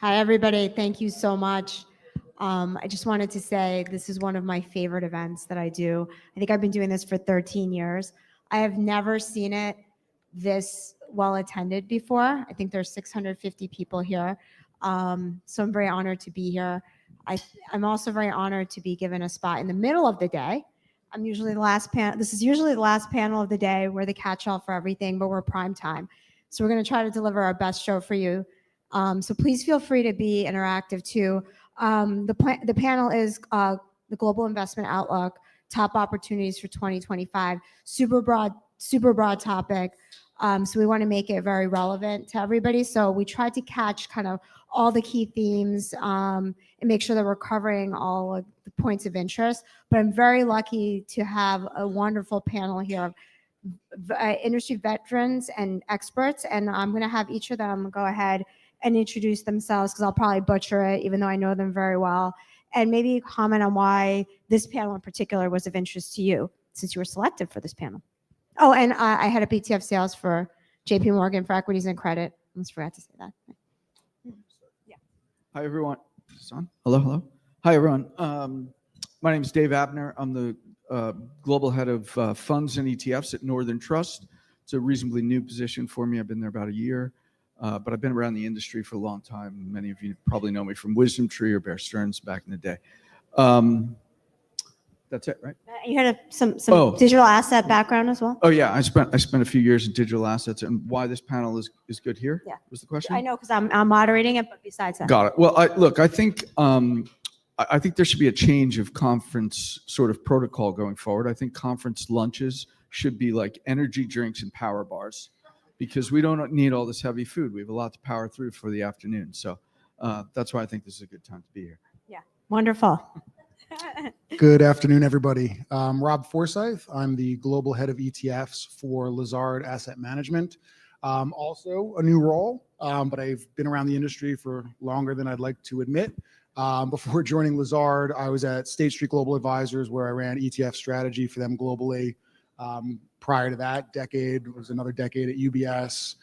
Hi, everybody. Thank you so much. I just wanted to say this is one of my favorite events that I do. I think I've been doing this for 13 years. I have never seen it this well attended before. I think there's 650 people here. So I'm very honored to be here. I'm also very honored to be given a spot in the middle of the day. I'm usually the last panel. This is usually the last panel of the day. We're the catch-all for everything, but we're prime time. So we're going to try to deliver our best show for you. So please feel free to be interactive too. The panel is the Global Investment Outlook, Top Opportunities for 2025. Super broad topic. So we want to make it very relevant to everybody. So we tried to catch kind of all the key themes and make sure that we're covering all of the points of interest. But I'm very lucky to have a wonderful panel here of industry veterans and experts. And I'm going to have each of them go ahead and introduce themselves because I'll probably butcher it, even though I know them very well. And maybe comment on why this panel in particular was of interest to you since you were selected for this panel. Oh, and I had a ETF sales for JP Morgan for equities and credit. I almost forgot to say that. Yeah. Hi, everyone. Is this on? Hello. Hi, everyone. My name is Dave Abner. I'm the global head of funds and ETFs at Northern Trust. It's a reasonably new position for me. I've been there about a year, but I've been around the industry for a long time. Many of you probably know me from Wisdom Tree or Bear Stearns back in the day. That's it, right? You had some digital asset background as well? Oh, yeah. I spent a few years in digital assets, and why this panel is good here? Yeah. Was the question? I know because I'm moderating it, but besides that. Got it. Well, I think there should be a change of conference sort of protocol going forward. I think conference lunches should be like energy drinks and power bars because we don't need all this heavy food. We have a lot to power through for the afternoon. So that's why I think this is a good time to be here. Yeah. Wonderful. Good afternoon, everybody. Rob Forsyth. I'm the global head of ETFs for Lazard Asset Management. Also a new role, but I've been around the industry for longer than I'd like to admit. Before joining Lazard, I was at State Street Global Advisors, where I ran ETF strategy for them globally. Prior to that decade, was another decade at UBS.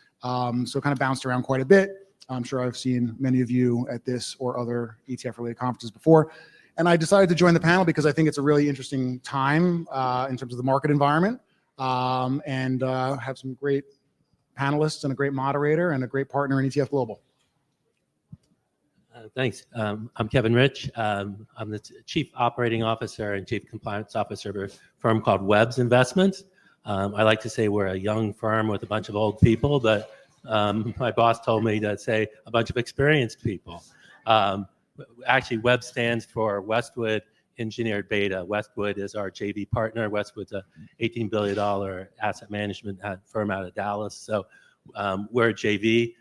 So kind of bounced around quite a bit. I'm sure I've seen many of you at this or other ETF-related conferences before. And I decided to join the panel because I think it's a really interesting time in terms of the market environment, and have some great panelists and a great moderator and a great partner in ETF Global. Thanks. I'm Kevin Rich. I'm the Chief Operating Officer and Chief Compliance Officer of a firm called Webb's Investments. I like to say we're a young firm with a bunch of old people, but my boss told me to say a bunch of experienced people. Actually, Webb stands for Westwood Engineered Beta. Westwood is our JV partner. Westwood's a $18 billion asset management firm out of Dallas. So we're a JV.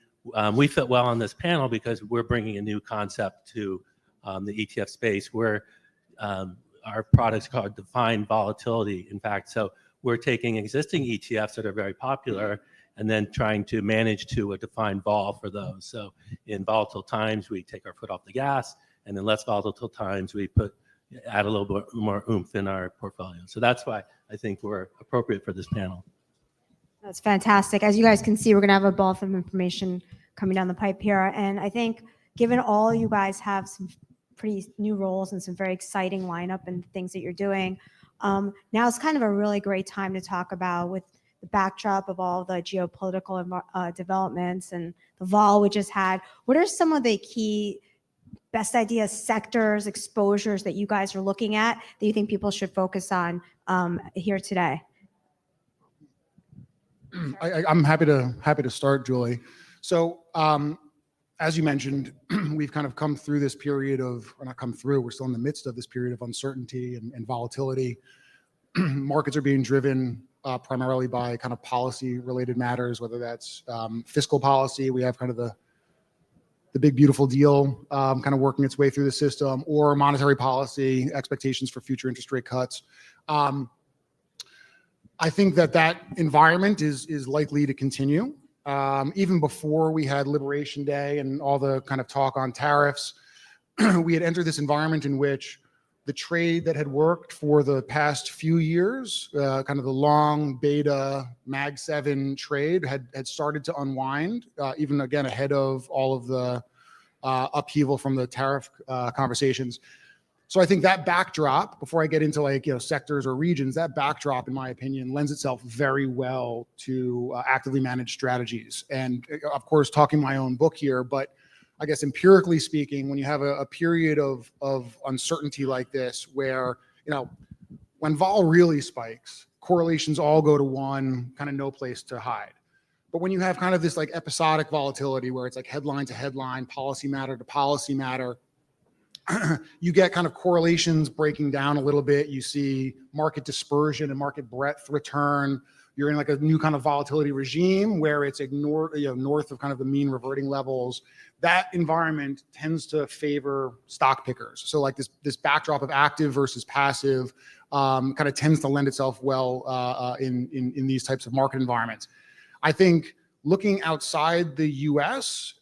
We fit well on this panel because we're bringing a new concept to the ETF space. Our product's called defined volatility, in fact. So we're taking existing ETFs that are very popular and then trying to manage to a defined vol for those. So in volatile times, we take our foot off the gas, and in less volatile times, we add a little bit more oomph in our portfolio. So that's why I think we're appropriate for this panel. That's fantastic. As you guys can see, we're going to have a wealth of information coming down the pipe here. And I think given all you guys have some pretty new roles and some very exciting lineup and things that you're doing, now it's kind of a really great time to talk about with the backdrop of all the geopolitical developments and the vol we just had. What are some of the key best ideas, sectors, exposures that you guys are looking at that you think people should focus on here today? I'm happy to start, Julie. So as you mentioned, we've kind of come through this period of, or not come through, we're still in the midst of this period of uncertainty and volatility. Markets are being driven primarily by kind of policy-related matters, whether that's fiscal policy. We have kind of the big beautiful deal kind of working its way through the system, or monetary policy, expectations for future interest rate cuts. I think that environment is likely to continue. Even before we had Liberation Day and all the kind of talk on tariffs, we had entered this environment in which the trade that had worked for the past few years, kind of the long beta Mag 7 trade had started to unwind, even again ahead of all of the upheaval from the tariff conversations. So I think that backdrop, before I get into like, sectors or regions, that backdrop, in my opinion, lends itself very well to actively managed strategies. And of course, talking my own book here, but I guess empirically speaking, when you have a period of uncertainty like this, where, when vol really spikes, correlations all go to one, kind of no place to hide. But when you have kind of this like episodic volatility where it's like headline to headline, policy matter to policy matter, you get kind of correlations breaking down a little bit. You see market dispersion and market breadth return. You're in like a new kind of volatility regime where it's ignored, north of kind of the mean reverting levels. That environment tends to favor stock pickers. So like this backdrop of active versus passive kind of tends to lend itself well in these types of market environments. I think looking outside the U.S.,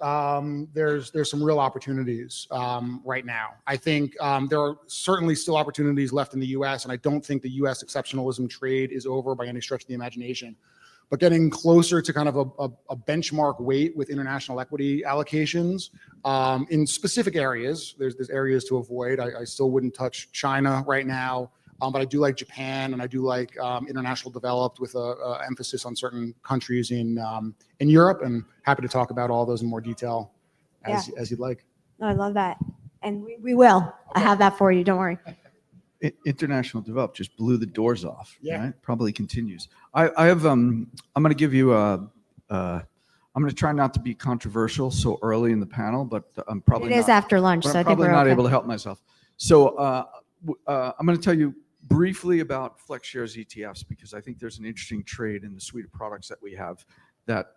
there's some real opportunities right now. I think there are certainly still opportunities left in the U.S., and I don't think the U.S. exceptionalism trade is over by any stretch of the imagination. But getting closer to kind of a benchmark weight with international equity allocations in specific areas, there's areas to avoid. I still wouldn't touch China right now. But I do like Japan, and I do like international developed with a emphasis on certain countries in Europe, and happy to talk about all those in more detail as you'd like. No, I love that. And we will. Okay. I have that for you. Don't worry. International developed just blew the doors off. Yeah. Right? Probably continues. I have, I'm going to give you I'm going to try not to be controversial so early in the panel, but I'm probably It is after lunch, so I think probably we're not okay. able to help myself. So I'm going to tell you briefly about FlexShares ETFs, because I think there's an interesting trade in the suite of products that we have that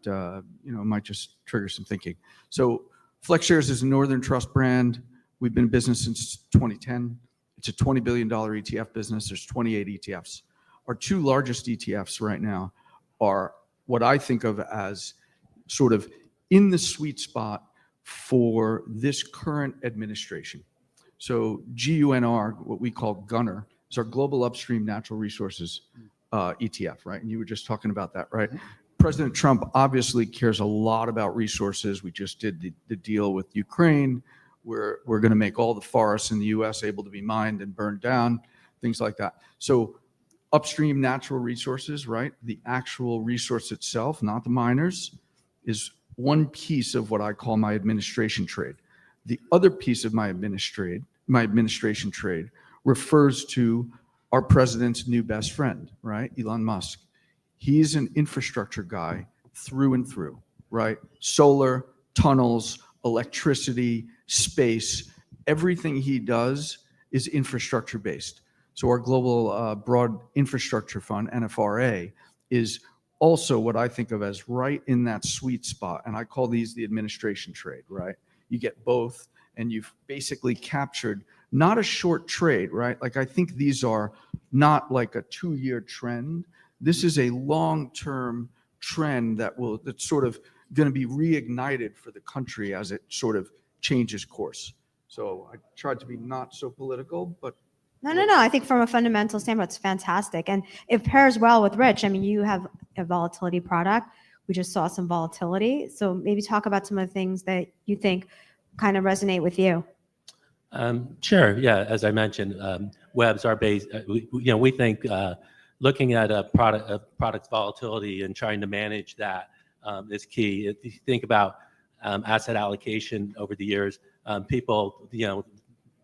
might just trigger some thinking. So FlexShares is a Northern Trust brand. We've been in business since 2010. It's a $20 billion ETF business. There's 28 ETFs. Our two largest ETFs right now are what I think of as sort of in the sweet spot for this current administration. So GUNR, what we call Gunner, is our Global Upstream Natural Resources ETF, right? And you were just talking about that, right? President Trump obviously cares a lot about resources. We just did the deal with Ukraine. We're going to make all the forests in the U.S. able to be mined and burned down, things like that. So upstream natural resources, right? The actual resource itself, not the miners, is one piece of what I call my administration trade. The other piece of my administration trade refers to our president's new best friend, right? Elon Musk. He's an infrastructure guy through and through, right? Solar, tunnels, electricity, space, everything he does is infrastructure based. So our Global Broad Infrastructure Fund, NFRA, is also what I think of as right in that sweet spot. And I call these the administration trade, right? You get both, and you've basically captured not a short trade, right? Like I think these are not like a 2-year trend. This is a long-term trend that's sort of going to be reignited for the country as it sort of changes course. So I tried to be not so political, but No. I think from a fundamental standpoint, it's fantastic. And it pairs well with Rich. I mean, you have a volatility product. We just saw some volatility. So maybe talk about some of the things that you think kind of resonate with you. Sure. Yeah. As I mentioned, webs are based. We think looking at a product's volatility and trying to manage that is key. If you think about asset allocation over the years, people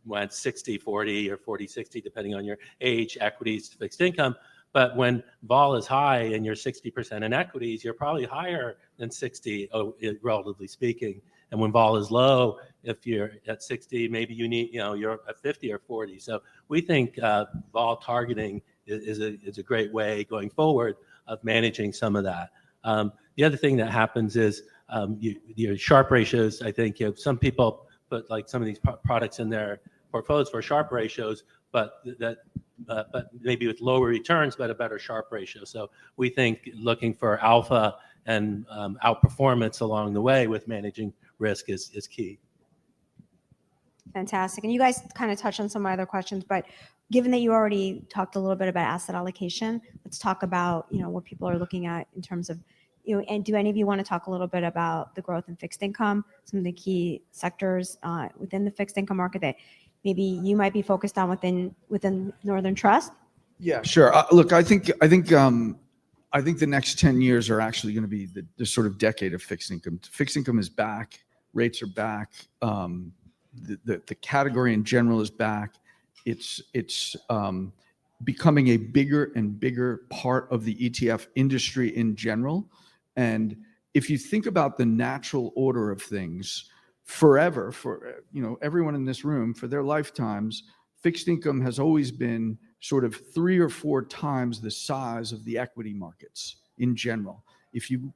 went 60-40 or 40-60 depending on your age, equities to fixed income. But when vol is high and you're 60% in equities, you're probably higher than 60, relatively speaking. And when vol is low, if you're at 60, maybe you're at 50 or 40. So we think vol targeting is a great way going forward of managing some of that. The other thing that happens is your Sharpe ratios. I think some people put like some of these products in their portfolios for Sharpe ratios, but maybe with lower returns, but a better Sharpe ratio. So we think looking for alpha and outperformance along the way with managing risk is key. Fantastic. And you guys kind of touched on some of my other questions, but given that you already talked a little bit about asset allocation, let's talk about, what people are looking at in terms of, and do any of you want to talk a little bit about the growth in fixed income, some of the key sectors within the fixed income market that maybe you might be focused on within Northern Trust? Yeah, sure. Look, I think the next 10 years are actually going to be the sort of decade of fixed income. Fixed income is back. Rates are back. The category in general is back. It's becoming a bigger and bigger part of the ETF industry in general. And if you think about the natural order of things, forever, for everyone in this room, for their lifetimes, fixed income has always been sort of 3 or 4 times the size of the equity markets in general. If you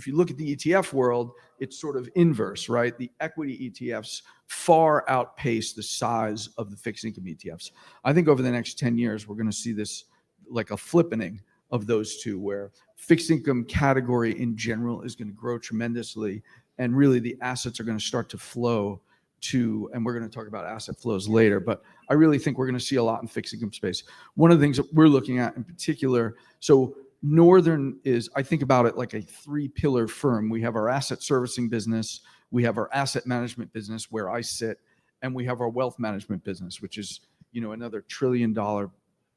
look at the ETF world, it's sort of inverse, right? The equity ETFs far outpace the size of the fixed income ETFs. I think over the next 10 years, we're going to see this like a flippening of those two, where fixed income category in general is going to grow tremendously, and really the assets are going to start to flow to, and we're going to talk about asset flows later, but I really think we're going to see a lot in fixed income space. One of the things that we're looking at in particular, so Northern is, I think about it like a 3-pillar firm. We have our asset servicing business, we have our asset management business where I sit, and we have our wealth management business, which is, another $1 trillion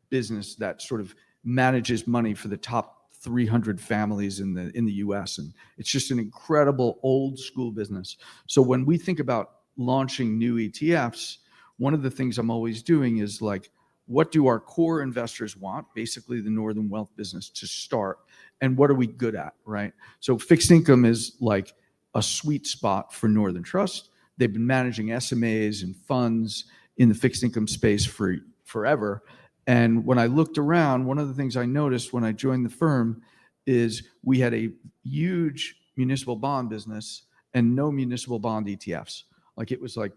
business that sort of manages money for the top 300 families in the US. And it's just an incredible old school business. So when we think about launching new ETFs, one of the things I'm always doing is like, what do our core investors want? Basically the Northern Wealth business to start. And what are we good at, right? So fixed income is like a sweet spot for Northern Trust. They've been managing SMAs and funds in the fixed income space for forever. And when I looked around, one of the things I noticed when I joined the firm is we had a huge municipal bond business and no municipal bond ETFs. Like it was like,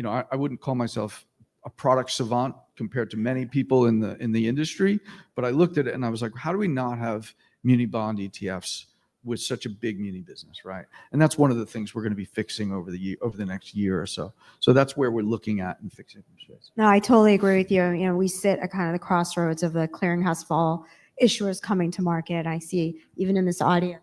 I wouldn't call myself a product savant compared to many people in the industry, but I looked at it and I was like, how do we not have muni bond ETFs with such a big muni business, right? And that's one of the things we're going to be fixing over the next year or so. So that's where we're looking at in fixed income space. No, I totally agree with you. We sit at kind of the crossroads of the clearinghouse of all issuers coming to market. I see even in this audience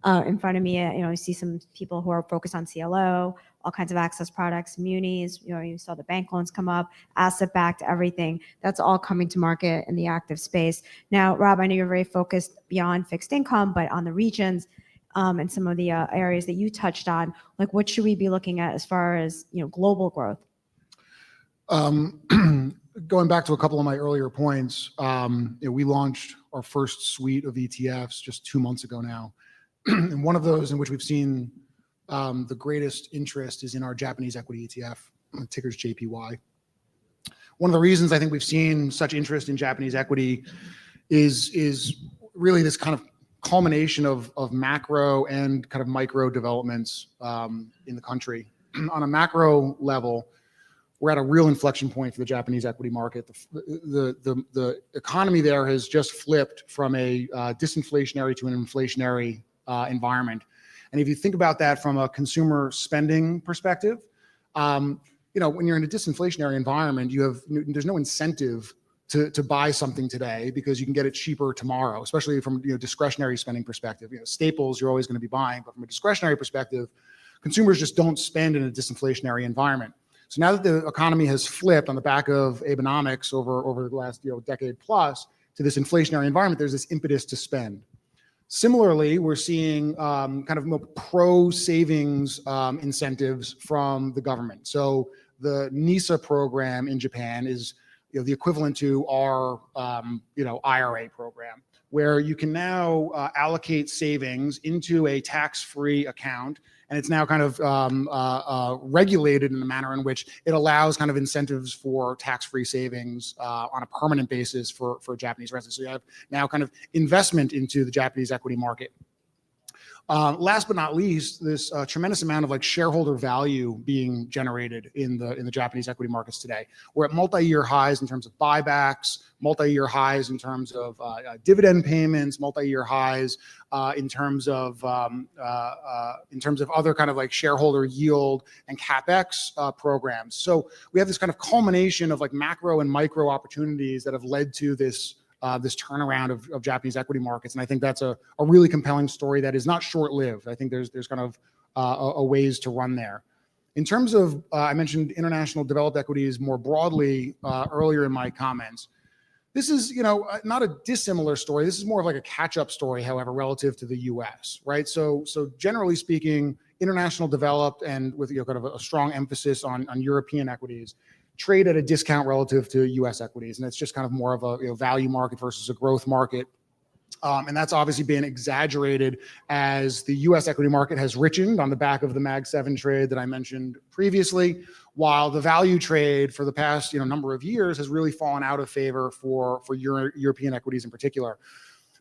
in front of me, I see some people who are focused on CLO, all kinds of access products, munis. You saw the bank loans come up, asset-backed, everything. That's all coming to market in the active space. Now, Rob, I know you're very focused beyond fixed income, but on the regions and some of the areas that you touched on, like what should we be looking at as far as global growth? Going back to a couple of my earlier points, we launched our first suite of ETFs just 2 months ago now. And one of those in which we've seen the greatest interest is in our Japanese equity ETF, ticker's JPY. One of the reasons I think we've seen such interest in Japanese equity is really this kind of culmination of macro and kind of micro developments in the country. On a macro level, we're at a real inflection point for the Japanese equity market. The economy there has just flipped from a disinflationary to an inflationary environment. And if you think about that from a consumer spending perspective, when you're in a disinflationary environment, there's no incentive to buy something today because you can get it cheaper tomorrow, especially from discretionary spending perspective. Staples you're always going to be buying, but from a discretionary perspective, consumers just don't spend in a disinflationary environment. So now that the economy has flipped on the back of Abenomics over the last decade plus to this inflationary environment, there's this impetus to spend. Similarly, we're seeing kind of more pro-savings incentives from the government. So the NISA program in Japan is the equivalent to our IRA program, where you can now allocate savings into a tax-free account, and it's now kind of regulated in a manner in which it allows kind of incentives for tax-free savings on a permanent basis for Japanese residents. So you have now kind of investment into the Japanese equity market. Last but not least, this tremendous amount of shareholder value being generated in the Japanese equity markets today. We're at multi-year highs in terms of buybacks, multi-year highs in terms of dividend payments, multi-year highs in terms of other kind of shareholder yield and capex programs. So we have this kind of culmination of macro and micro opportunities that have led to this this turnaround of Japanese equity markets. And I think that's a really compelling story that is not short-lived. I think there's kind of a ways to run there. In terms of, I mentioned international developed equities more broadly earlier in my comments. This is, not a dissimilar story. This is more of like a catch-up story, however, relative to the U.S., right? So generally speaking, international developed and with kind of a strong emphasis on European equities trade at a discount relative to U.S. equities, and it's just kind of more of a value market versus a growth market. And that's obviously been exaggerated as the U.S. equity market has richened on the back of the Mag 7 trade that I mentioned previously, while the value trade for the past number of years has really fallen out of favor for European equities in particular.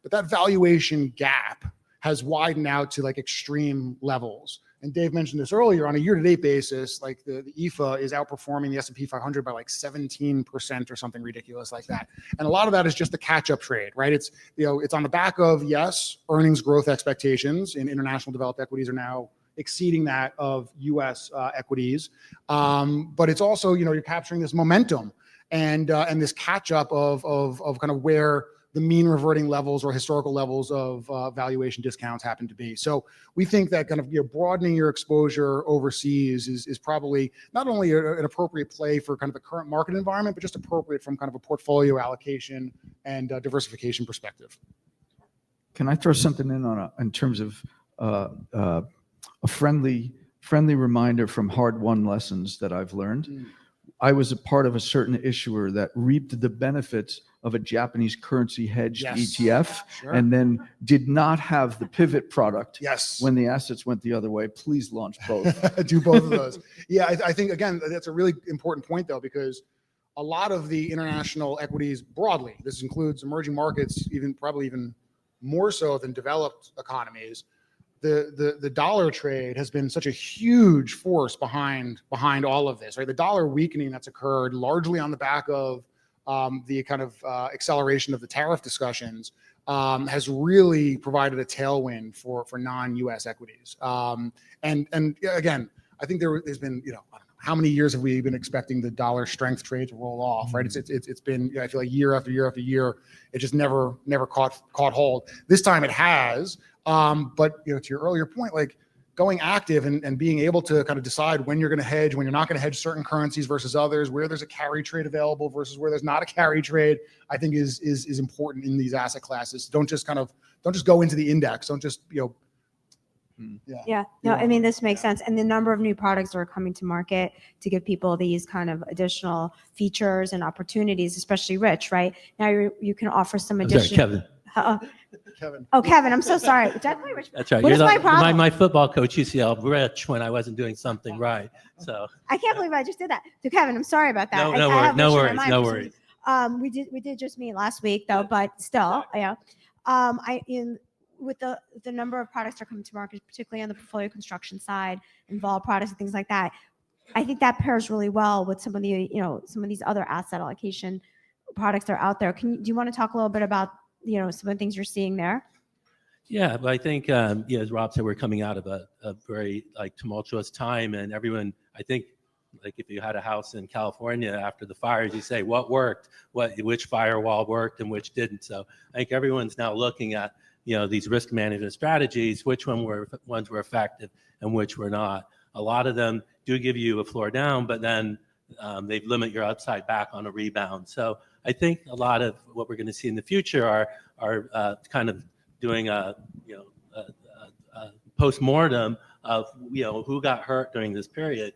But that valuation gap has widened out to like extreme levels. And Dave mentioned this earlier, on a year-to-date basis, like the IFA is outperforming the S&P 500 by like 17% or something ridiculous like that. And a lot of that is just the catch-up trade, right? It's it's on the back of, yes, earnings growth expectations in international developed equities are now exceeding that of U.S. equities, but it's also you're capturing this momentum and this catch-up of kind of where the mean reverting levels or historical levels of valuation discounts happen to be. So we think that kind of broadening your exposure overseas is probably not only an appropriate play for kind of the current market environment, but just appropriate from kind of a portfolio allocation and diversification perspective. Can I throw something in terms of a friendly reminder from hard-won lessons that I've learned? I was a part of a certain issuer that reaped the benefits of a Japanese currency hedged ETF, and then did not have the pivot product when the assets went the other way. Please launch both. Do both of those. Yeah, I think, again, that's a really important point, though, because a lot of the international equities broadly, this includes emerging markets, probably even more so than developed economies, the dollar trade has been such a huge force behind all of this, right? The dollar weakening that's occurred largely on the back of the kind of acceleration of the tariff discussions has really provided a tailwind for non-U.S. equities. And again, I think there's been, I don't know, how many years have we been expecting the dollar strength trade to roll off, right? It's been, I feel like year after year after year, it just never caught hold. This time it has. But to your earlier point, like going active and being able to kind of decide when you're going to hedge, when you're not going to hedge certain currencies versus others, where there's a carry trade available versus where there's not a carry trade, I think is important in these asset classes. Don't just go into the index. Don't just I mean, this makes sense. And the number of new products that are coming to market to give people these kind of additional features and opportunities, especially Rich, right? Now you can offer some additional. Kevin. Kevin. Oh, Kevin, I'm so sorry. Did I call you Rich? That's right. What is my problem? My football coach used to yell Rich when I wasn't doing something right. So I can't believe I just did that. So Kevin, I'm sorry about that. No worries. We did just meet last week though, but still, with the number of products that are coming to market, particularly on the portfolio construction side, involved products and things like that, I think that pairs really well with some of the some of these other asset allocation products that are out there. Do you want to talk a little bit about some of the things you're seeing there? Yeah, but I think as Rob said, we're coming out of a very tumultuous time, and everyone, I think, if you had a house in California after the fires, you say what worked, which firewall worked, and which didn't. So I think everyone's now looking at these risk management strategies, which ones were effective and which were not. A lot of them do give you a floor down, but then they limit your upside back on a rebound. So I think a lot of what we're going to see in the future are kind of doing a post-mortem of who got hurt during this period,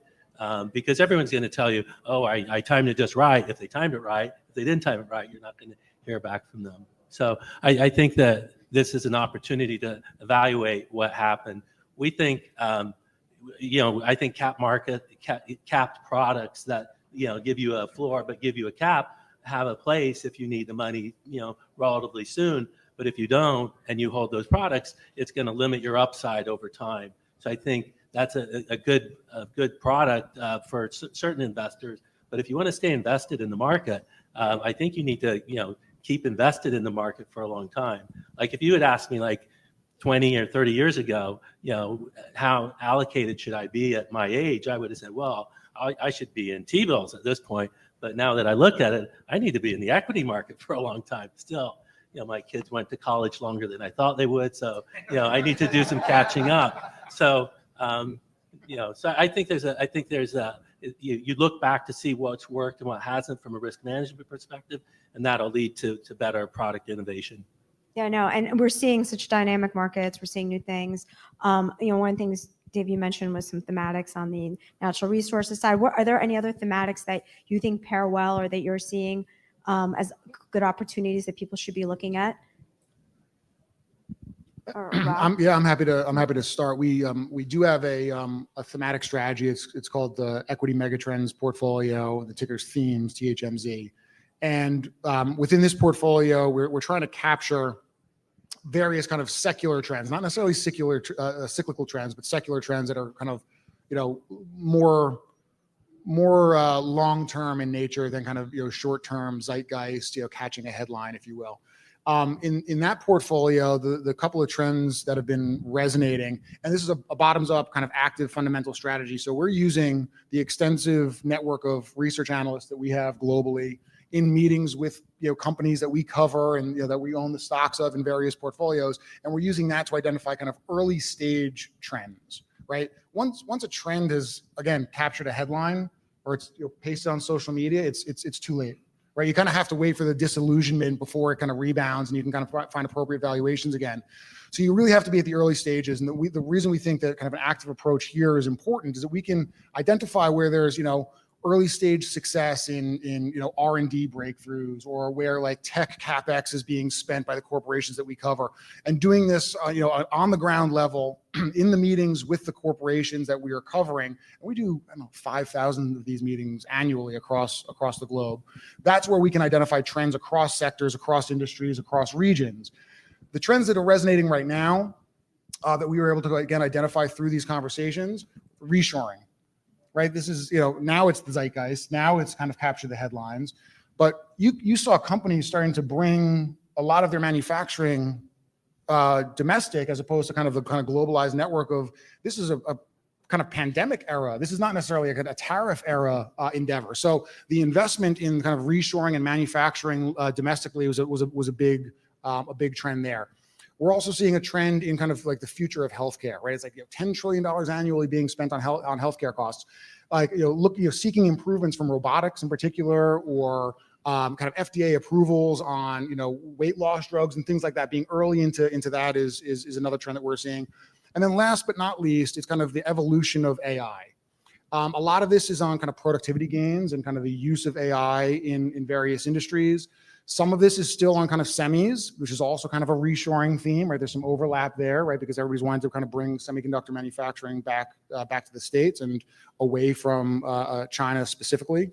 because everyone's going to tell you, oh, I timed it just right. If they timed it right, if they didn't time it right, you're not going to hear back from them. So I think that this is an opportunity to evaluate what happened. We think, I think capped products that give you a floor but give you a cap have a place if you need the money, relatively soon. But if you don't and you hold those products, it's going to limit your upside over time. So I think that's a good product for certain investors. But if you want to stay invested in the market, I think you need to keep invested in the market for a long time. Like if you had asked me 20 or 30 years ago, how allocated should I be at my age? I would have said, well, I should be in T-bills at this point. But now that I look at it, I need to be in the equity market for a long time still. My kids went to college longer than I thought they would. So, I need to do some catching up. So, so I think you look back to see what's worked and what hasn't from a risk management perspective, and that'll lead to better product innovation. Yeah, no, and we're seeing such dynamic markets. We're seeing new things. One of the things, Dave, you mentioned was some thematics on the natural resources side. Are there any other thematics that you think pair well, or that you're seeing as good opportunities that people should be looking at? I'm happy to start. We do have a thematic strategy. It's called the Equity Megatrends Portfolio. The ticker's themes, THMZ. And within this portfolio, we're trying to capture various kind of secular trends, not necessarily cyclical trends, but secular trends that are kind of, more long-term in nature than kind of, short-term zeitgeist, catching a headline, if you will. In that portfolio, the couple of trends that have been resonating, and this is a bottoms-up kind of active fundamental strategy. So we're using the extensive network of research analysts that we have globally in meetings with companies that we cover and that we own the stocks of in various portfolios, and we're using that to identify kind of early stage trends. Right? Once a trend has again captured a headline or it's pasted on social media, it's too late. Right? You kind of have to wait for the disillusionment before it kind of rebounds and you can kind of find appropriate valuations again. So you really have to be at the early stages. And the reason we think that kind of an active approach here is important is that we can identify where there's, early stage success in R&D breakthroughs, or where like tech capex is being spent by the corporations that we cover, and doing this on the ground level in the meetings with the corporations that we are covering. And we do 5,000 of these meetings annually across the globe. That's where we can identify trends across sectors, across industries, across regions. The trends that are resonating right now that we were able to again identify through these conversations: reshoring. Right. This is, now it's the zeitgeist. Now it's kind of captured the headlines. But you saw companies starting to bring a lot of their manufacturing domestic, as opposed to kind of the kind of globalized network of this is a kind of pandemic era. This is not necessarily a tariff era endeavor. So the investment in kind of reshoring and manufacturing domestically was a big trend there. We're also seeing a trend in kind of like the future of healthcare, right? It's like $10 trillion annually being spent on healthcare costs. Like, seeking improvements from robotics in particular, or kind of FDA approvals on, weight loss drugs and things like that. Being early into that is another trend that we're seeing. And then last but not least, it's kind of the evolution of AI. A lot of this is on kind of productivity gains and kind of the use of AI in various industries. Some of this is still on kind of semis, which is also kind of a reshoring theme, right? There's some overlap there, right? Because everybody's wanting to kind of bring semiconductor manufacturing back to the States and away from China specifically.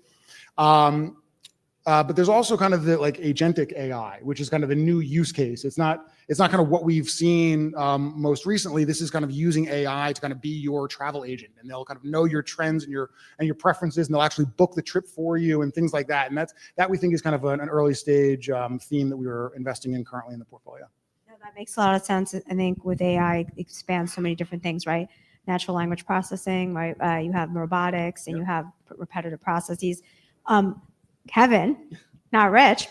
But there's also kind of the like agentic AI, which is kind of a new use case. It's not kind of what we've seen most recently. This is kind of using AI to kind of be your travel agent, and they'll kind of know your trends and your preferences, and they'll actually book the trip for you and things like that. And that we think is kind of an early stage theme that we are investing in currently in the portfolio. No, that makes a lot of sense. I think with AI, it expands so many different things, right? Natural language processing, right? You have robotics, and you have repetitive processes. Kevin, not Rich,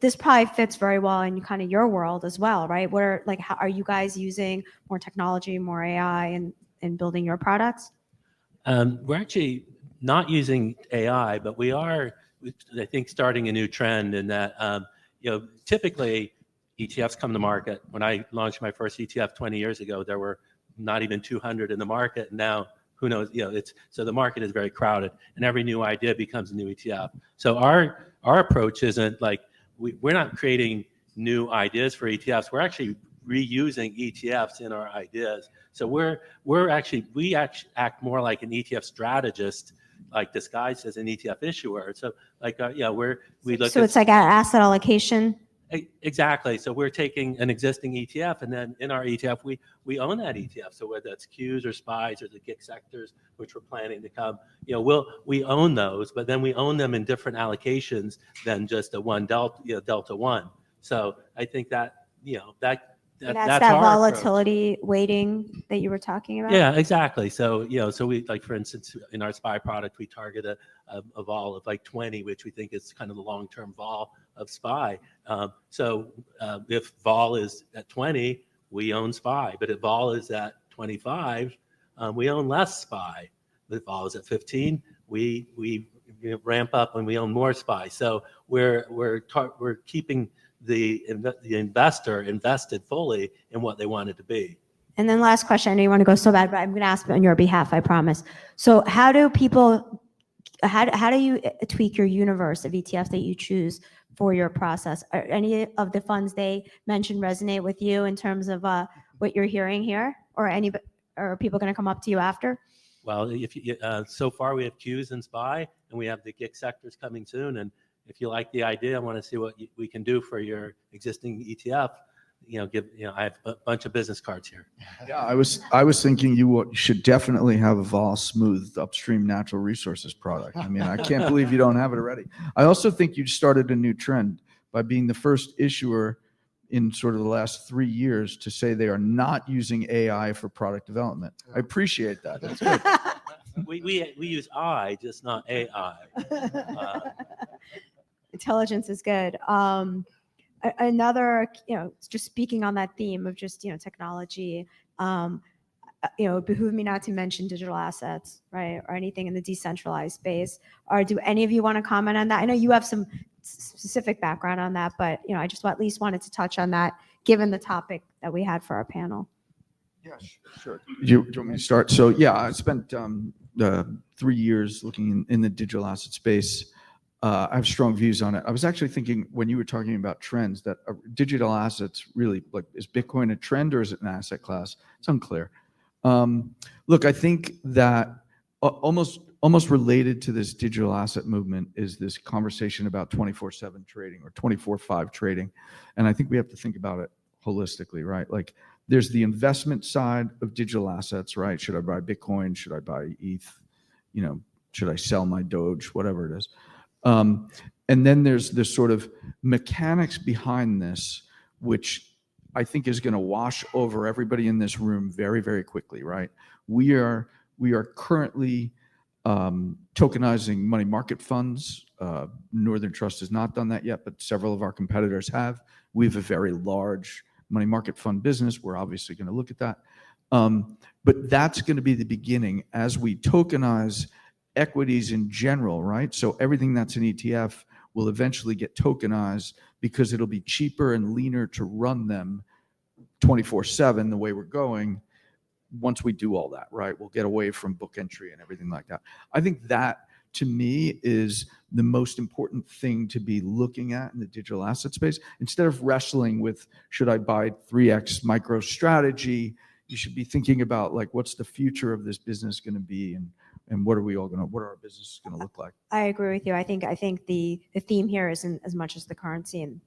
this probably fits very well in kind of your world as well, right? How are you guys using more technology, more AI in building your products? We're actually not using AI, but we are, I think, starting a new trend in that, typically ETFs come to market. When I launched my first ETF 20 years ago, there were not even 200 in the market. Now, who knows? So the market is very crowded, and every new idea becomes a new ETF. So our approach isn't like we're not creating new ideas for ETFs. We're actually reusing ETFs in our ideas. So we actually act more like an ETF strategist, like disguised as an ETF issuer. So we look. So it's like an asset allocation. Exactly. So we're taking an existing ETF, and then in our ETF, we own that ETF. So whether that's Qs or SPYs or the GIC sectors, which we're planning to come, we own those, but then we own them in different allocations than just a one delta one. So I think that And that's that our approach. volatility weighting that you were talking about. Yeah, exactly. So, so we, like, for instance, in our SPY product, we target a vol of like 20, which we think is kind of the long-term vol of SPY. If vol is at 20, we own SPY, but if vol is at 25, we own less SPY. If vol is at 15, we ramp up and we own more SPY. So we're keeping the investor invested fully in what they want it to be. And then last question, I know you want to go so bad, but I'm going to ask on your behalf, I promise. So how do you tweak your universe of ETFs that you choose for your process? Are any of the funds they mentioned resonate with you in terms of what you're hearing here? Or are people going to come up to you after? Well, so far we have Qs and SPY, and we have the GIC sectors coming soon. And if you like the idea, I want to see what we can do for your existing ETF. I have a bunch of business cards here. Yeah, I was thinking you should definitely have a vol smooth upstream natural resources product. I mean, I can't believe you don't have it already. I also think you started a new trend by being the first issuer in sort of the last 3 years to say they are not using AI for product development. I appreciate that. That's good. We use I, just not AI. Intelligence is good. Another, just speaking on that theme of just, technology, it behooved me not to mention digital assets, right? Or anything in the decentralized space. Or do any of you want to comment on that? I know you have some specific background on that, but, I just at least wanted to touch on that given the topic that we had for our panel. Yeah, sure. Do you want me to start? So yeah, I spent 3 years looking in the digital asset space. I have strong views on it. I was actually thinking when you were talking about trends that digital assets really, like, is Bitcoin a trend or is it an asset class? It's unclear. Look, I think that almost related to this digital asset movement is this conversation about 24/7 trading or 24/5 trading. And I think we have to think about it holistically, right? Like, there's the investment side of digital assets, right? Should I buy Bitcoin? Should I buy ETH? Should I sell my Doge? Whatever it is. And then there's this sort of mechanics behind this, which I think is going to wash over everybody in this room very, very quickly, right? We are currently tokenizing money market funds. Northern Trust has not done that yet, but several of our competitors have. We have a very large money market fund business. We're obviously going to look at that. But that's going to be the beginning as we tokenize equities in general, right? So everything that's an ETF will eventually get tokenized because it'll be cheaper and leaner to run them 24/7 the way we're going. Once we do all that, right, we'll get away from book entry and everything like that. I think that, to me, is the most important thing to be looking at in the digital asset space. Instead of wrestling with, should I buy 3X MicroStrategy, you should be thinking about, like, what's the future of this business going to be, and what are our businesses going to look like? I agree with you. I think the theme here isn't as much as the currency and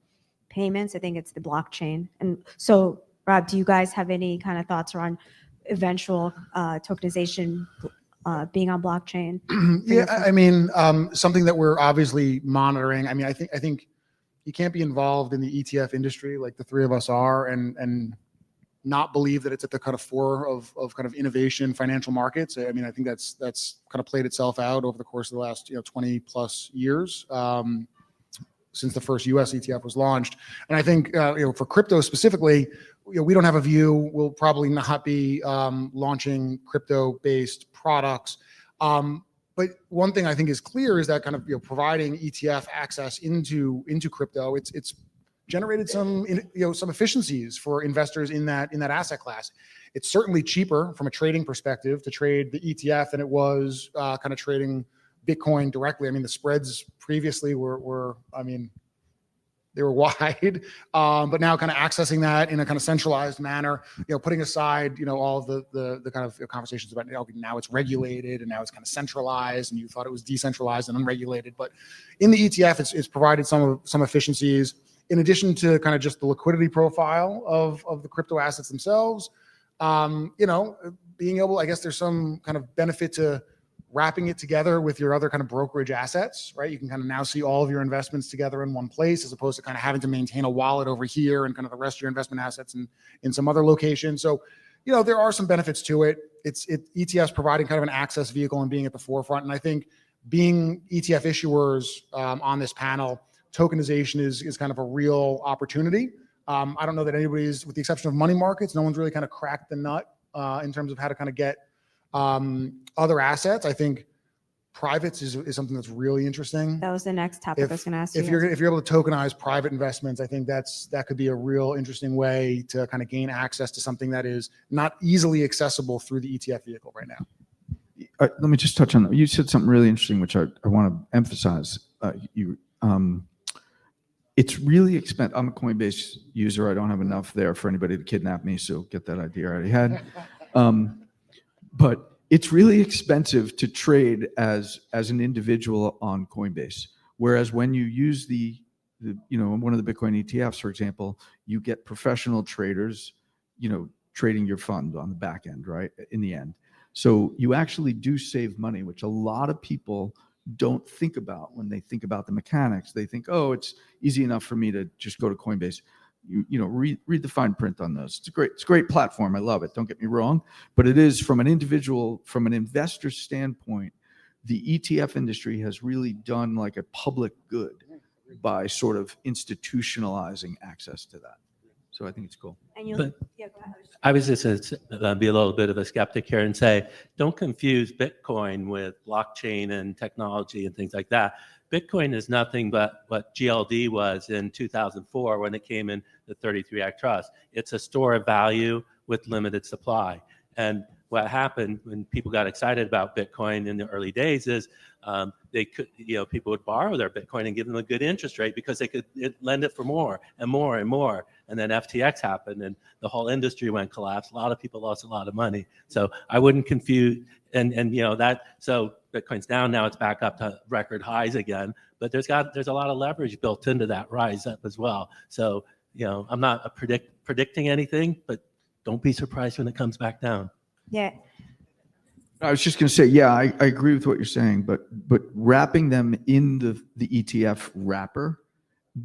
payments. I think it's the blockchain. And so, Rob, do you guys have any kind of thoughts around eventual tokenization being on blockchain? Yeah, I mean, something that we're obviously monitoring. I mean, I think you can't be involved in the ETF industry like the three of us are, and not believe that it's at the kind of fore of kind of innovation, financial markets. I mean, I think that's kind of played itself out over the course of the last 20 plus years since the first US ETF was launched. And I think for crypto specifically, we don't have a view. We'll probably not be launching crypto-based products. But one thing I think is clear is that kind of providing ETF access into crypto, it's generated some efficiencies for investors in that asset class. It's certainly cheaper from a trading perspective to trade the ETF than it was kind of trading Bitcoin directly. I mean, the spreads previously were they were wide, but now kind of accessing that in a kind of centralized manner, putting aside, all of the kind of conversations about now it's regulated and now it's kind of centralized and you thought it was decentralized and unregulated. But in the ETF, it's provided some efficiencies in addition to kind of just the liquidity profile of the crypto assets themselves. Being able, I guess there's some kind of benefit to wrapping it together with your other kind of brokerage assets, right? You can kind of now see all of your investments together in one place, as opposed to kind of having to maintain a wallet over here and kind of the rest of your investment assets in some other location. So, there are some benefits to it. ETFs providing kind of an access vehicle and being at the forefront. And I think being ETF issuers on this panel, tokenization is kind of a real opportunity. I don't know that anybody's, with the exception of money markets, no one's really kind of cracked the nut in terms of how to kind of get other assets. I think privates is something that's really interesting. That was the next topic I was going to ask you. If you're able to tokenize private investments, I think that could be a real interesting way to kind of gain access to something that is not easily accessible through the ETF vehicle right now. Let me just touch on that. You said something really interesting, which I want to emphasize. It's really expensive. I'm a Coinbase user. I don't have enough there for anybody to kidnap me, so get that idea I already had. But it's really expensive to trade as an individual on Coinbase. Whereas when you use one of the Bitcoin ETFs, for example, you get professional traders, trading your fund on the back end, right? In the end. So you actually do save money, which a lot of people don't think about when they think about the mechanics. They think, oh, it's easy enough for me to just go to Coinbase. Read the fine print on those. It's a great platform. I love it. Don't get me wrong, but it is from an investor standpoint, the ETF industry has really done like a public good by sort of institutionalizing access to that. So I think it's cool. And you, But- yeah, go ahead. I was just going to be a little bit of a skeptic here and say, don't confuse Bitcoin with blockchain and technology and things like that. Bitcoin is nothing but what GLD was in 2004 when it came in the 33 Act Trust. It's a store of value with limited supply. And what happened when people got excited about Bitcoin in the early days is people would borrow their Bitcoin and give them a good interest rate because they could lend it for more and more and more. And then FTX happened and the whole industry went collapse. A lot of people lost a lot of money. So I wouldn't confuse so Bitcoin's down now, it's back up to record highs again, but there's a lot of leverage built into that rise up as well. So, I'm not predicting anything, but don't be surprised when it comes back down. Yeah. I was just going to say, yeah, I agree with what you're saying, but wrapping them in the ETF wrapper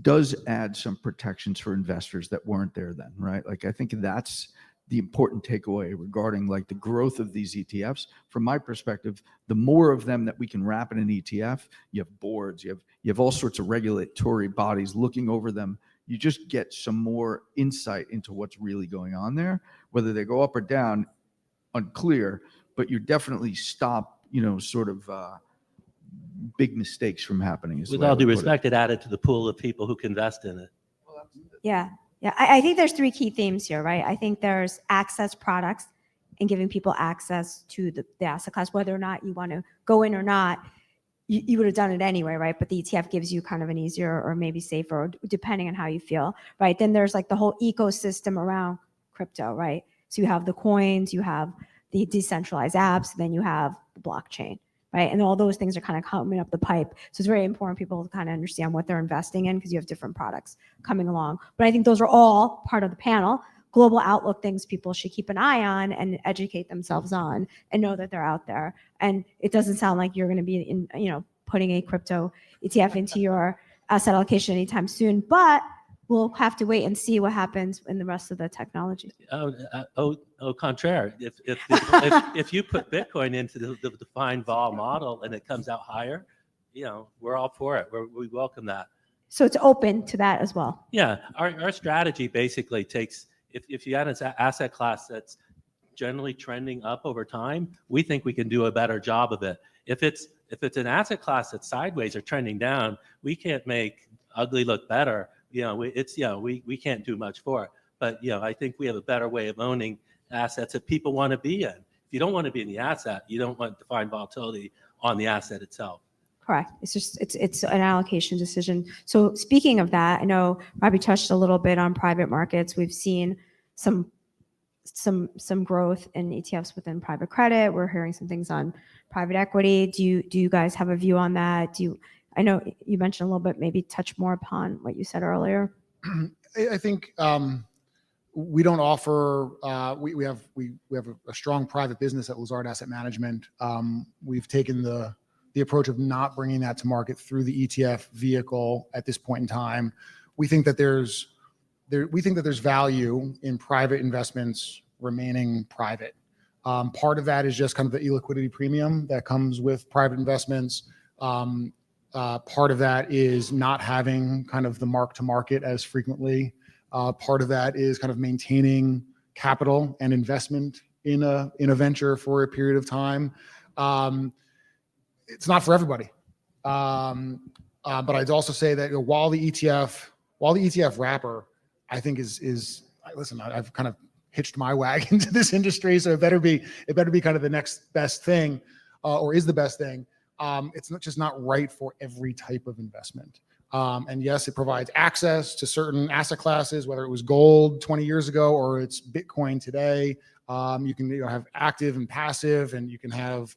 does add some protections for investors that weren't there then, right? Like, I think that's the important takeaway regarding like the growth of these ETFs. From my perspective, the more of them that we can wrap in an ETF, you have boards, you have all sorts of regulatory bodies looking over them. You just get some more insight into what's really going on there. Whether they go up or down, unclear, but you definitely stop, big mistakes from happening. With all due respect, it added to the pool of people who can invest in it. Yeah. Yeah. I think there's three key themes here, right? I think there's access products and giving people access to the asset class, whether or not you want to go in or not, you would have done it anyway, right? But the ETF gives you kind of an easier or maybe safer, depending on how you feel, right? Then there's like the whole ecosystem around crypto, right? So you have the coins, you have the decentralized apps, then you have the blockchain, right? And all those things are kind of coming up the pipe. So it's very important people to kind of understand what they're investing in because you have different products coming along. But I think those are all part of the panel. Global outlook things people should keep an eye on and educate themselves on and know that they're out there. And it doesn't sound like you're going to be putting a crypto ETF into your asset allocation anytime soon, but we'll have to wait and see what happens in the rest of the technology. Au contraire. If you put Bitcoin into the defined vol model and it comes out higher, we're all for it. We welcome that. So it's open to that as well. Yeah, our strategy basically takes, if you had an asset class that's generally trending up over time, we think we can do a better job of it. If it's an asset class that's sideways or trending down, we can't make ugly look better. We can't do much for it. But I think we have a better way of owning assets that people want to be in. If you don't want to be in the asset, you don't want defined volatility on the asset itself. Correct. It's an allocation decision. So speaking of that, I know Robbie touched a little bit on private markets. We've seen some growth in ETFs within private credit. We're hearing some things on private equity. Do you guys have a view on that? I know you mentioned a little bit, maybe touch more upon what you said earlier. I think we don't offer, we have a strong private business at Lazard Asset Management. We've taken the approach of not bringing that to market through the ETF vehicle at this point in time. We think that there's value in private investments remaining private. Part of that is just kind of the illiquidity premium that comes with private investments. Part of that is not having kind of the mark to market as frequently. Part of that is kind of maintaining capital and investment in a venture for a period of time. It's not for everybody. But I'd also say that while the ETF wrapper, I think is listen, I've kind of hitched my wagon to this industry, so it better be kind of the next best thing, or is the best thing. It's not right for every type of investment. And yes, it provides access to certain asset classes, whether it was gold 20 years ago or it's Bitcoin today. You can have active and passive, and you can have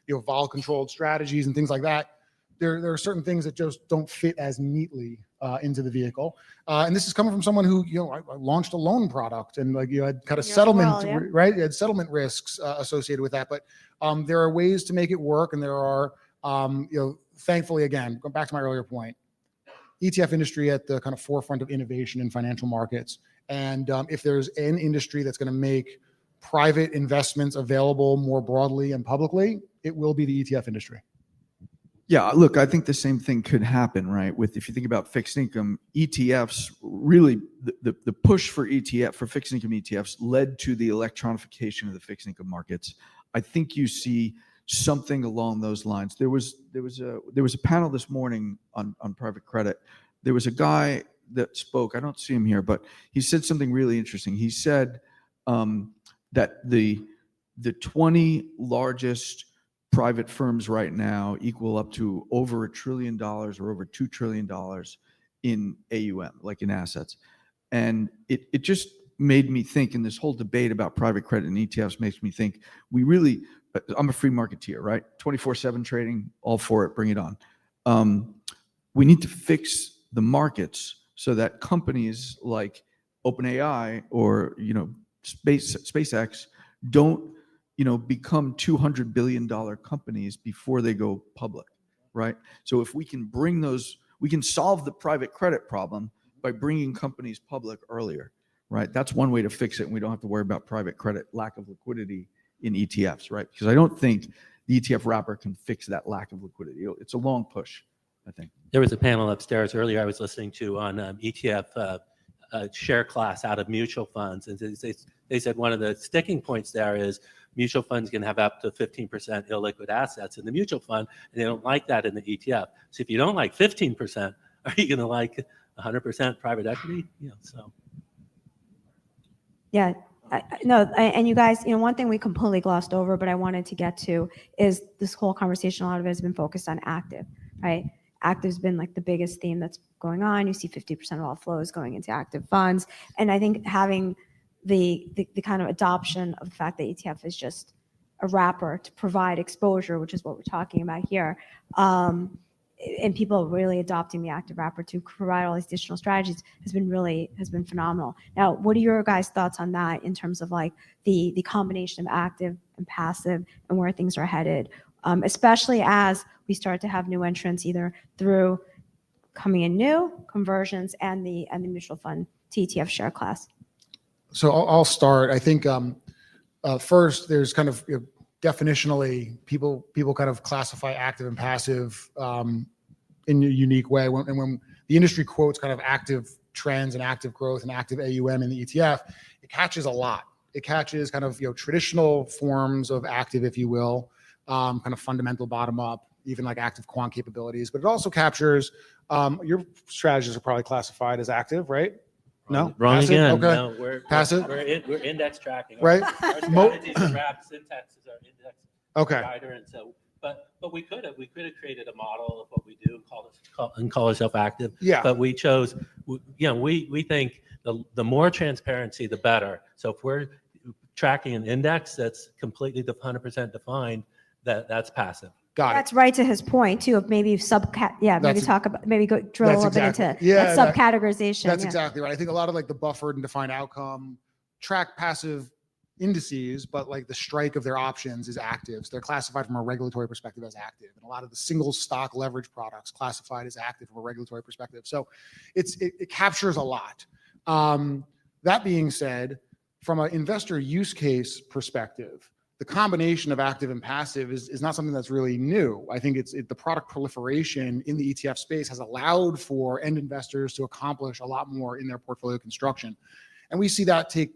vol controlled strategies and things like that. There are certain things that just don't fit as neatly into the vehicle. And this is coming from someone who, I launched a loan product, and had kind of settlement, right? You had settlement risks associated with that. But there are ways to make it work, and there are, thankfully, again, going back to my earlier point, ETF industry at the kind of forefront of innovation in financial markets. And if there's an industry that's going to make private investments available more broadly and publicly, it will be the ETF industry. Yeah, look, I think the same thing could happen, right? If you think about fixed income ETFs, really the push for fixed income ETFs led to the electronification of the fixed income markets. I think you see something along those lines. There was a panel this morning on private credit. There was a guy that spoke. I don't see him here, but he said something really interesting. He said that the 20 largest private firms right now equal up to over $1 trillion or over $2 trillion in AUM, like in assets. And it just made me think, and this whole debate about private credit and ETFs makes me think, I'm a free marketeer, right? 24/7 trading, all for it, bring it on. We need to fix the markets so that companies like OpenAI or SpaceX don't become $200 billion companies before they go public, right? So if we can we can solve the private credit problem by bringing companies public earlier, right? That's one way to fix it, and we don't have to worry about private credit lack of liquidity in ETFs, right? Because I don't think the ETF wrapper can fix that lack of liquidity. It's a long push, I think. There was a panel upstairs earlier I was listening to on ETF share class out of mutual funds, and they said one of the sticking points there is mutual funds can have up to 15% illiquid assets in the mutual fund, and they don't like that in the ETF. So if you don't like 15%, are you going to like 100% private equity? Yeah. And you guys, one thing we completely glossed over, but I wanted to get to is this whole conversation. A lot of it has been focused on active, right? Active's been like the biggest theme that's going on. You see 50% of all flows going into active funds. And I think having the kind of adoption of the fact that ETF is just a wrapper to provide exposure, which is what we're talking about here, and people really adopting the active wrapper to provide all these additional strategies has been phenomenal. Now, what are your guys' thoughts on that in terms of like the combination of active and passive and where things are headed, especially as we start to have new entrants either through coming in new conversions and the mutual fund to ETF share class? So I'll start. I think first there's kind of definitionally people kind of classify active and passive in a unique way. When the industry quotes kind of active trends and active growth and active AUM in the ETF, it catches a lot. It catches kind of traditional forms of active, if you will, kind of fundamental bottom up, even like active quant capabilities. But it also captures your strategies are probably classified as active, right? No, wrong passive? again. Okay. No, we're passive. We're index tracking, right? Our strategies are wrapped. Syntax is our index provider, and so. But we could have created a model of what we do and call ourselves active. Yeah. But we chose. We think the more transparency, the better. So if we're tracking an index that's completely 100% defined, that's passive. Got it. That's right to his point too, of maybe maybe go drill a That's little bit exactly- into yeah, that subcategorization. That's yeah. exactly right. I think a lot of like the buffered and defined outcome track passive indices, but like the strike of their options is active. So they're classified from a regulatory perspective as active. And a lot of the single stock leverage products classified as active from a regulatory perspective. So it captures a lot. That being said, from an investor use case perspective, the combination of active and passive is not something that's really new. I think the product proliferation in the ETF space has allowed for end investors to accomplish a lot more in their portfolio construction. And we see that take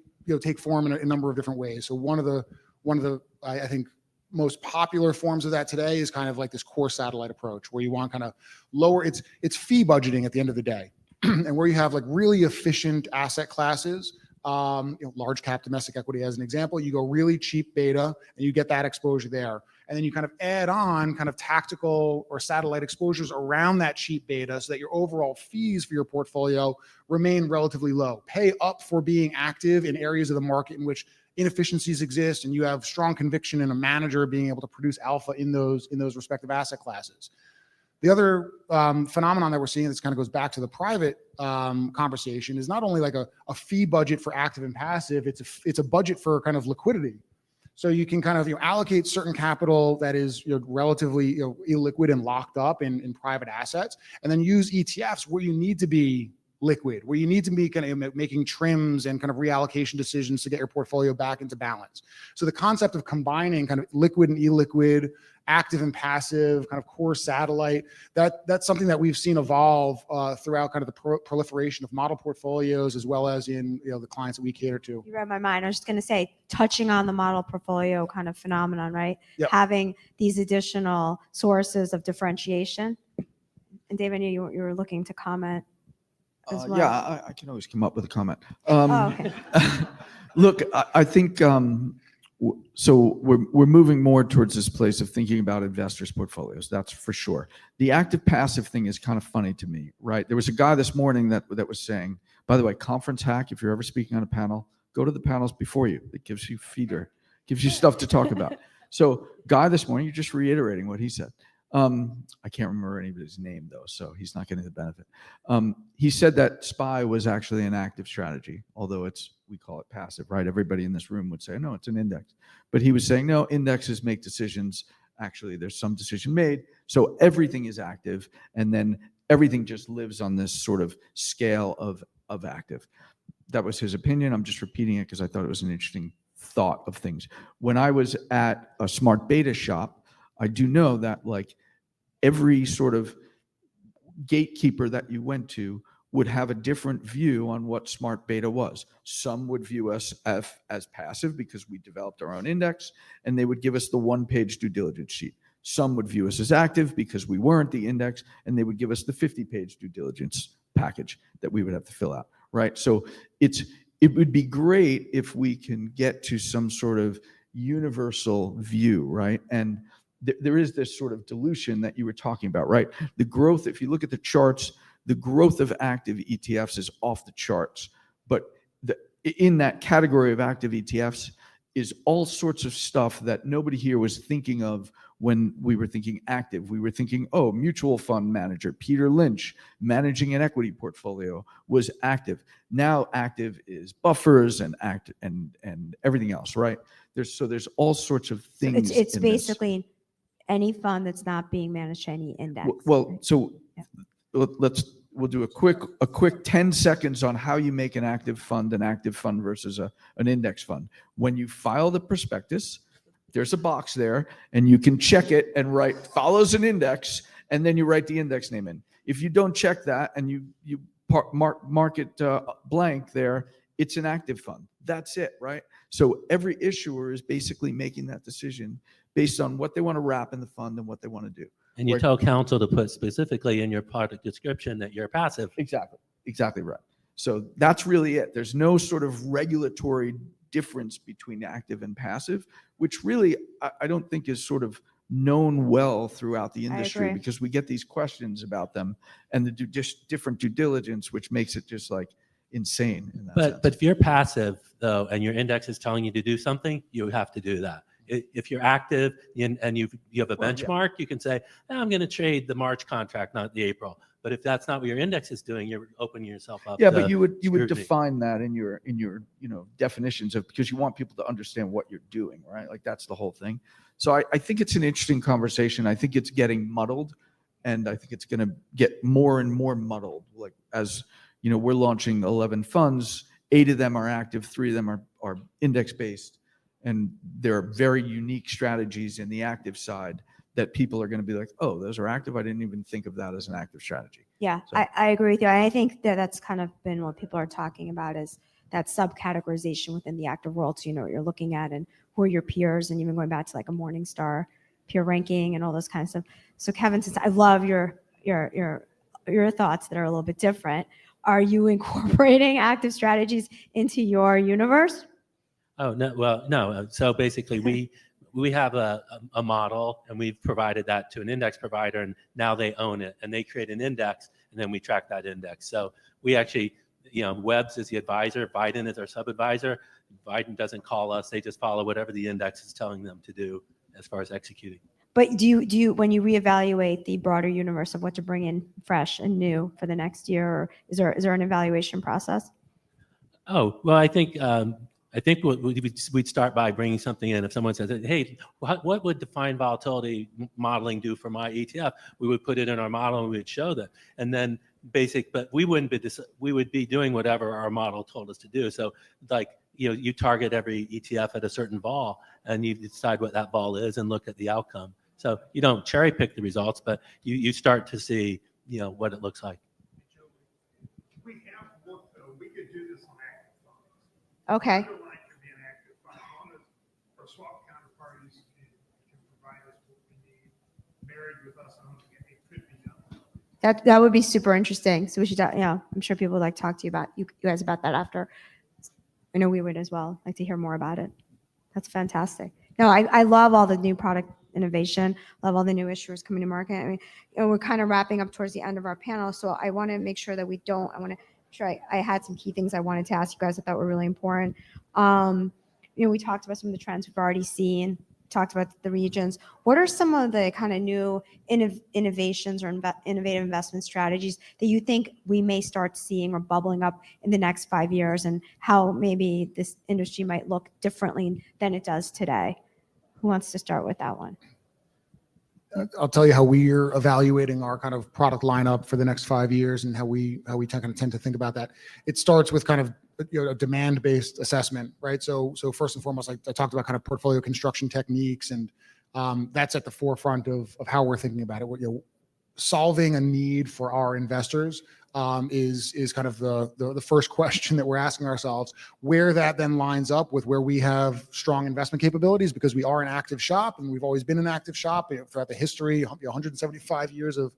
form in a number of different ways. So one of the I think most popular forms of that today is kind of like this core satellite approach, where you want kind of lower it's fee budgeting at the end of the day, and where you have like really efficient asset classes. Large cap domestic equity as an example, you go really cheap beta and you get that exposure there. And then you kind of add on kind of tactical or satellite exposures around that cheap beta so that your overall fees for your portfolio remain relatively low. Pay up for being active in areas of the market in which inefficiencies exist and you have strong conviction in a manager being able to produce alpha in those respective asset classes. The other phenomenon that we're seeing, this kind of goes back to the private conversation, is not only like a fee budget for active and passive, it's a budget for kind of liquidity. So you can kind of allocate certain capital that is relatively illiquid and locked up in private assets, and then use ETFs where you need to be liquid, where you need to be kind of making trims and kind of reallocation decisions to get your portfolio back into balance. So the concept of combining kind of liquid and illiquid, active and passive, kind of core satellite, that's something that we've seen evolve throughout kind of the proliferation of model portfolios, as well as in the clients that we cater to. You read my mind. I was just going to say, touching on the model portfolio kind of phenomenon, right? Yep. Having these additional sources of differentiation. And Dave, I knew you were looking to comment as well. Yeah, I can always come up with a comment. Okay. Look, I think so. We're moving more towards this place of thinking about investors' portfolios. That's for sure. The active passive thing is kind of funny to me, right? There was a guy this morning that was saying, by the way, conference hack. If you're ever speaking on a panel, go to the panels before you. It gives you feeder, gives you stuff to talk about. So, guy this morning, you're just reiterating what he said. I can't remember anybody's name though, so he's not getting the benefit. He said that SPY was actually an active strategy, although we call it passive, right? Everybody in this room would say, no, it's an index. But he was saying, no, indexes make decisions. Actually, there's some decision made. So everything is active, and then everything just lives on this sort of scale of active. That was his opinion. I'm just repeating it because I thought it was an interesting thought of things. When I was at a smart beta shop, I do know that like every sort of gatekeeper that you went to would have a different view on what smart beta was. Some would view us as passive because we developed our own index, and they would give us the one-page due diligence sheet. Some would view us as active because we weren't the index, and they would give us the 50-page due diligence package that we would have to fill out, right? So it would be great if we can get to some sort of universal view, right? And there is this sort of dilution that you were talking about, right? The growth, if you look at the charts, the growth of active ETFs is off the charts. But in that category of active ETFs is all sorts of stuff that nobody here was thinking of when we were thinking active. We were thinking, oh, mutual fund manager, Peter Lynch, managing an equity portfolio was active. Now active is buffers and everything else, right? There's all sorts of things. It's basically any fund that's not being managed to any index. Well, so we'll do a quick 10 seconds on how you make an active fund versus an index fund. When you file the prospectus, there's a box there, and you can check it and write follows an index, and then you write the index name in. If you don't check that and you mark it blank there, it's an active fund. That's it, right? So every issuer is basically making that decision based on what they want to wrap in the fund and what they want to do. And you tell counsel to put specifically in your product description that you're passive. Exactly right. So that's really it. There's no sort of regulatory difference between active and passive, which really I don't think is sort of known well throughout the industry, because we get these questions about them and just different due diligence, which makes it just like insane in that sense. But if you're passive though, and your index is telling you to do something, you have to do that. if you're active and you have a Well, yeah. benchmark, you can say, I'm going to trade the March contract, not the April. But if that's not what your index is doing, you're opening yourself up. Yeah, to but you would scrutiny. define that in your definitions of, because you want people to understand what you're doing, right? Like that's the whole thing. So I think it's an interesting conversation. I think it's getting muddled, and I think it's going to get more and more muddled. Like as we're launching 11 funds, 8 of them are active, 3 of them are index based, and there are very unique strategies in the active side that people are going to be like, oh, those are active. I didn't even think of that as an active strategy. Yeah, So- I agree with you. I think that's kind of been what people are talking about is that subcategorization within the active world. So you know what you're looking at and who are your peers, and even going back to like a Morningstar peer ranking and all those kinds of stuff. So Kevin, since I love your thoughts that are a little bit different, are you incorporating active strategies into your universe? Oh, no, well, no. So basically we have a model, and we've provided that to an index provider, and now they own it, and they create an index, and then we track that index. So we actually, Webbs is the advisor, Biden is our sub-advisor. Biden doesn't call us. They just follow whatever the index is telling them to do as far as executing. But do you when you reevaluate the broader universe of what to bring in fresh and new for the next year, or is there an evaluation process? Oh, well, I think we'd start by bringing something in. If someone says, hey, what would defined volatility modeling do for my ETF? We would put it in our model and we would show that. And then but we would be doing whatever our model told us to do. So like, you target every ETF at a certain vol, and you decide what that vol is and look at the outcome. So you don't cherry pick the results, but you start to see, what it looks like. We have looked, though, we could do this on active funds. Okay. Underlying could be an active fund. As long as our swap counterparties can provide us what we need, married with us owning it, it could be done. That would be super interesting. So we should, I'm sure people would like to talk to you guys about that after. I know we would as well, like to hear more about it. That's fantastic. No, I love all the new product innovation, love all the new issuers coming to market. I mean, we're kind of wrapping up towards the end of our panel, so I want to make sure that I want to make sure I had some key things I wanted to ask you guys that I thought were really important. We talked about some of the trends we've already seen, talked about the regions. What are some of the kind of new innovations or innovative investment strategies that you think we may start seeing or bubbling up in the next 5 years, and how maybe this industry might look differently than it does today? Who wants to start with that one? I'll tell you how we're evaluating our kind of product lineup for the next 5 years and how we kind of tend to think about that. It starts with kind of a demand-based assessment, right? So first and foremost, I talked about kind of portfolio construction techniques, and that's at the forefront of how we're thinking about it. Solving a need for our investors is kind of the first question that we're asking ourselves. Where that then lines up with where we have strong investment capabilities, because we are an active shop, and we've always been an active shop throughout the history, 175 years of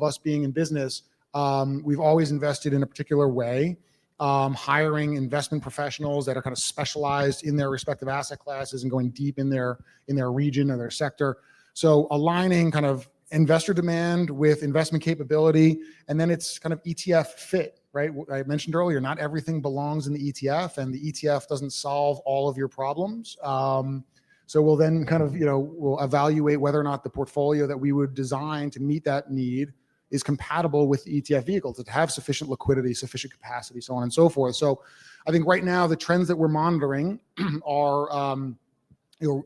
us being in business. We've always invested in a particular way, hiring investment professionals that are kind of specialized in their respective asset classes and going deep in their region or their sector. So aligning kind of investor demand with investment capability, and then it's kind of ETF fit, right? I mentioned earlier, not everything belongs in the ETF, and the ETF doesn't solve all of your problems. So we'll then kind of, we'll evaluate whether or not the portfolio that we would design to meet that need is compatible with the ETF vehicle to have sufficient liquidity, sufficient capacity, so on and so forth. So I think right now the trends that we're monitoring are,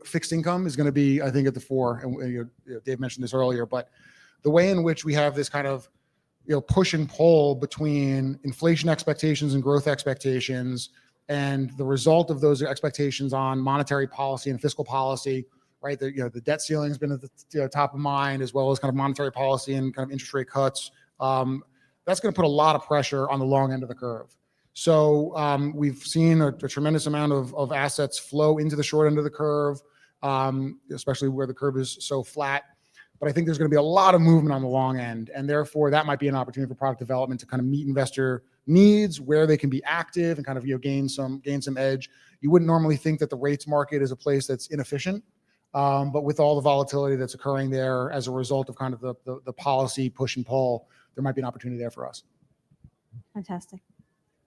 fixed income is going to be, I think, at the fore. And Dave mentioned this earlier, but the way in which we have this kind of, push and pull between inflation expectations and growth expectations, and the result of those expectations on monetary policy and fiscal policy, right? The debt ceiling has been at the top of mind, as well as kind of monetary policy and kind of interest rate cuts. That's going to put a lot of pressure on the long end of the curve. So we've seen a tremendous amount of assets flow into the short end of the curve, especially where the curve is so flat. But I think there's going to be a lot of movement on the long end, and therefore that might be an opportunity for product development to kind of meet investor needs, where they can be active and kind of gain some edge. You wouldn't normally think that the rates market is a place that's inefficient, but with all the volatility that's occurring there as a result of kind of the policy push and pull, there might be an opportunity there for us. Fantastic.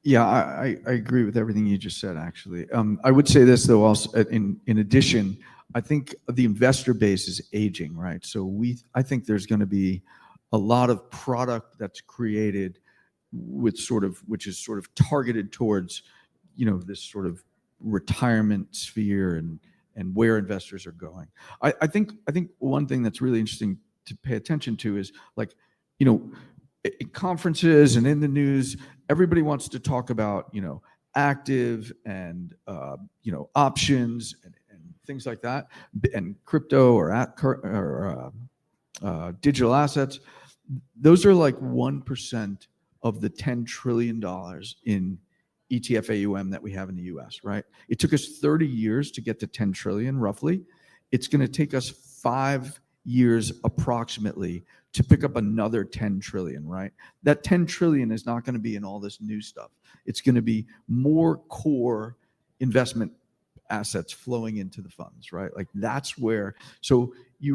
Yeah, I agree with everything you just said, actually. I would say this, though, also in addition, I think the investor base is aging, right? So I think there's going to be a lot of product that's created which is sort of targeted towards, this sort of retirement sphere and where investors are going. I think one thing that's really interesting to pay attention to is, like, at conferences and in the news, everybody wants to talk about, active and options and things like that, and crypto or digital assets. Those are like 1% of the $10 trillion in ETF AUM that we have in the US, right? It took us 30 years to get to 10 trillion, roughly. It's going to take us 5 years approximately to pick up another 10 trillion, right? That 10 trillion is not going to be in all this new stuff. It's going to be more core investment assets flowing into the funds, right? Like, that's where, so you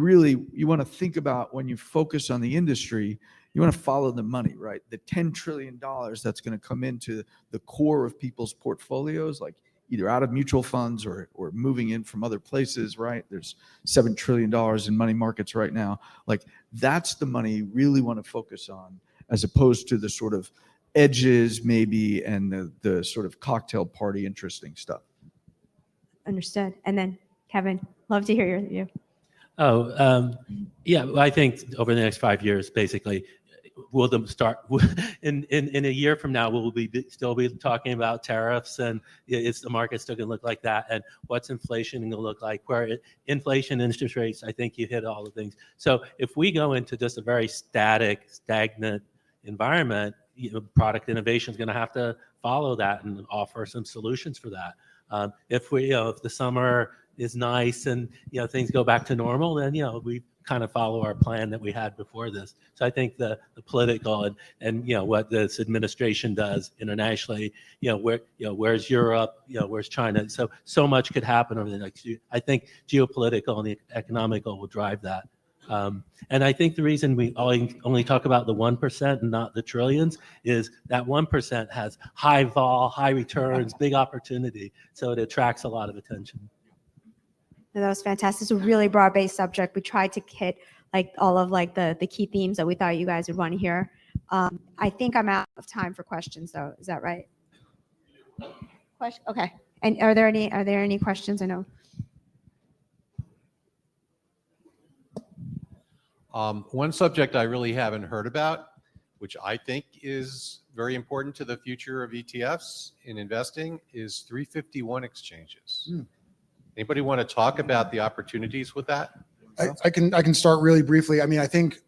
want to think about, when you focus on the industry, you want to follow the money, right? The $10 trillion that's going to come into the core of people's portfolios, like either out of mutual funds or moving in from other places, right? There's $7 trillion in money markets right now. Like, that's the money you really want to focus on, as opposed to the sort of edges maybe and the sort of cocktail party interesting stuff. Understood. And then Kevin, love to hear your view. Yeah, I think over the next 5 years, basically, we'll start in a year from now. We'll still be talking about tariffs, and it's the market still going to look like that, and what's inflation going to look like? Where inflation, interest rates, I think you hit all the things. So if we go into just a very stagnant environment, product innovation is going to have to follow that and offer some solutions for that. If the summer is nice and things go back to normal, then we kind of follow our plan that we had before this. So I think the political and what this administration does internationally, where's Europe, where's China, so much could happen over the next year. I think geopolitical and the economical will drive that. And I think the reason we only talk about the 1% and not the trillions is that 1% has high vol, high returns, big opportunity, so it attracts a lot of attention. That was fantastic. It's a really broad-based subject. We tried to hit all of the key themes that we thought you guys would want to hear. I think I'm out of time for questions, though. Is that right? Okay. And are there any questions? I know. One subject I really haven't heard about, which I think is very important to the future of ETFs in investing, is 351 exchanges. Anybody want to talk about the opportunities with that? I can start really briefly. I mean, I think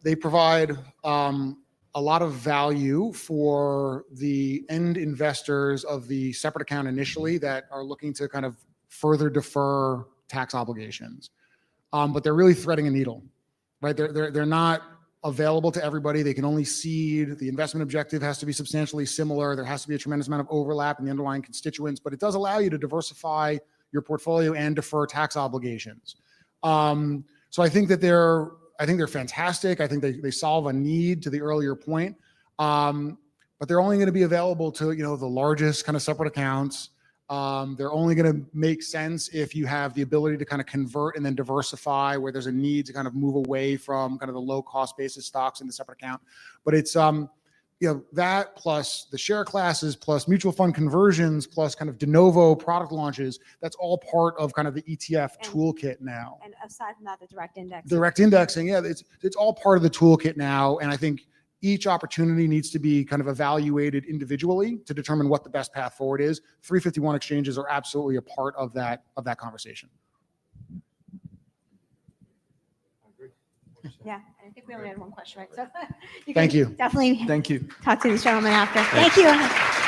they provide a lot of value for the end investors of the separate account initially that are looking to kind of further defer tax obligations. But they're really threading a needle, right? They're not available to everybody. They can only seed. The investment objective has to be substantially similar. There has to be a tremendous amount of overlap in the underlying constituents, but it does allow you to diversify your portfolio and defer tax obligations. So I think they're fantastic. I think they solve a need, to the earlier point. But they're only going to be available to the largest kind of separate accounts. They're only going to make sense if you have the ability to kind of convert and then diversify, where there's a need to kind of move away from kind of the low cost basis stocks in the separate account. But it's that plus the share classes plus mutual fund conversions plus kind of de novo product launches, that's all part of kind of the ETF toolkit now. And aside from that, the direct indexing. Direct indexing, yeah, it's all part of the toolkit now. And I think each opportunity needs to be kind of evaluated individually to determine what the best path forward is. 351 exchanges are absolutely a part of that conversation. Yeah, I think we only had one question, right? So Thank you. Definitely Thank you. talk to this gentleman after. Thank you.